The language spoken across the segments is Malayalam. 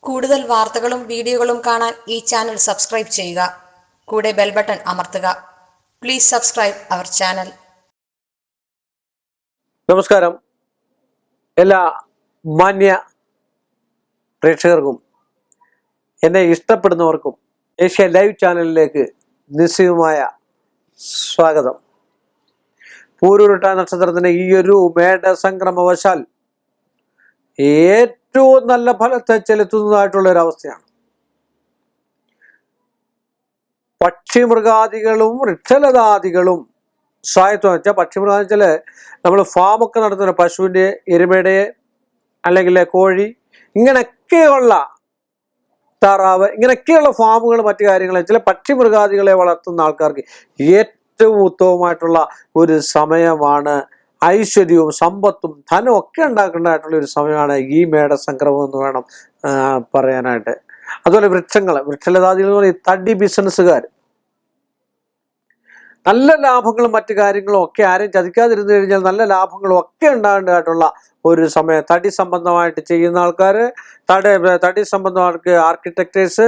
കൂടുതൽ വാർത്തകളും വീഡിയോകളും കാണാൻ ഈ ചാനൽ സബ്സ്ക്രൈബ് ചെയ്യുക. കൂടെ ബെൽ ബട്ടൺ അമർത്തുക. Please subscribe our channel. നമസ്കാരം. എല്ലാ മാന്യ പ്രേക്ഷകർക്കും എന്നെ ഇഷ്ടപ്പെടുന്നവർക്കും ഏഷ്യ ലൈവ് ചാനലിലേക്ക് നിശ്ചയമായ സ്വാഗതം. പൂരുരുട്ട നക്ഷത്രത്തിന് ഈ ഒരു മേടസംക്രമവശാൽ ഏറ്റവും നല്ല ഫലത്തെ ചെലുത്തുന്നതായിട്ടുള്ള ഒരു അവസ്ഥയാണ്. പക്ഷിമൃഗാദികളും വൃക്ഷലതാദികളും സ്വായത്തം വെച്ചാൽ പക്ഷിമൃഗാന്ന് വെച്ചാൽ നമ്മൾ ഫാമൊക്കെ നടത്തുന്ന പശുവിൻ്റെ, എരുമയുടെ അല്ലെങ്കിൽ കോഴി, ഇങ്ങനെയൊക്കെയുള്ള താറാവ്, ഇങ്ങനെയൊക്കെയുള്ള ഫാമുകൾ മറ്റു കാര്യങ്ങൾ ചില പക്ഷിമൃഗാദികളെ വളർത്തുന്ന ആൾക്കാർക്ക് ഏറ്റവും ഉത്തമമായിട്ടുള്ള ഒരു സമയമാണ്. ഐശ്വര്യവും സമ്പത്തും ധനവും ഒക്കെ ഉണ്ടാക്കേണ്ടതായിട്ടുള്ള ഒരു സമയമാണ് ഈ മേടസംക്രമം എന്ന് വേണം പറയാനായിട്ട്. അതുപോലെ വൃക്ഷലതാദികൾ എന്ന് പറയുന്നത് തടി ബിസിനസ്സുകാർ നല്ല ലാഭങ്ങളും മറ്റു കാര്യങ്ങളും ഒക്കെ ആരെയും ചതിക്കാതിരുന്നു കഴിഞ്ഞാൽ നല്ല ലാഭങ്ങളും ഒക്കെ ഉണ്ടാകേണ്ടതായിട്ടുള്ള ഒരു സമയം. തടി സംബന്ധമായിട്ട് ചെയ്യുന്ന ആൾക്കാർ, തടി സംബന്ധമായിട്ട് ആർക്കിടെക്ടേഴ്സ്,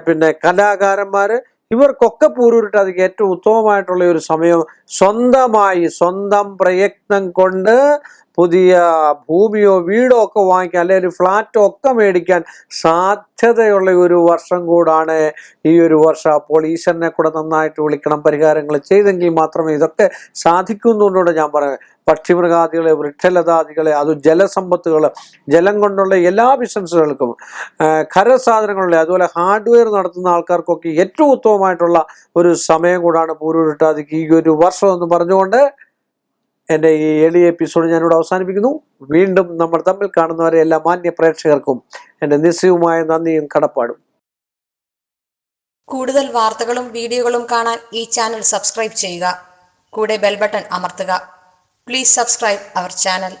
പിന്നെ കലാകാരന്മാർ, ഇവർക്കൊക്കെ പൂരൂരിട്ടാതിക്ക് ഏറ്റവും ഉത്തമമായിട്ടുള്ള ഒരു സമയം. സ്വന്തം പ്രയത്നം കൊണ്ട് പുതിയ ഭൂമിയോ വീടോ ഒക്കെ വാങ്ങിക്കാൻ അല്ലെങ്കിൽ ഒരു ഫ്ലാറ്റോ ഒക്കെ മേടിക്കാൻ സാധ്യതയുള്ള ഒരു വർഷം കൂടാണ് ഈ ഒരു വർഷം. അപ്പോൾ ഈശ്വരനെ കൂടെ നന്നായിട്ട് വിളിക്കണം, പരിഹാരങ്ങൾ ചെയ്തെങ്കിൽ മാത്രമേ ഇതൊക്കെ സാധിക്കുന്നുണ്ടോ ഞാൻ പറയാം. പക്ഷിമൃഗാദികളെ, വൃക്ഷലതാദികളെ, അത് ജലസമ്പത്തുകൾ, ജലം കൊണ്ടുള്ള എല്ലാ ബിസിനസ്സുകൾക്കും, ഖരസാധനങ്ങളുടെ, അതുപോലെ ഹാർഡ്വെയർ നടത്തുന്ന ആൾക്കാർക്കൊക്കെ ഏറ്റവും ഉത്തമമായിട്ടുള്ള ഒരു സമയം കൂടാണ് പൂരൂരുട്ടാതിക്ക് ഈ ഒരു വർഷം എന്ന് പറഞ്ഞുകൊണ്ട് എൻ്റെ ഈ എളിയ എപ്പിസോഡ് ഞാനിവിടെ അവസാനിപ്പിക്കുന്നു. വീണ്ടും നമ്മൾ തമ്മിൽ കാണുന്നവരെ എല്ലാ മാന്യ പ്രേക്ഷകർക്കും എൻ്റെ നിശ്ചയവുമായ നന്ദിയും കടപ്പാടും. കൂടുതൽ വാർത്തകളും വീഡിയോകളും കാണാൻ ഈ ചാനൽ സബ്സ്ക്രൈബ് ചെയ്യുക. കൂടെ ബെൽ ബട്ടൺ അമർത്തുക. Please subscribe our channel.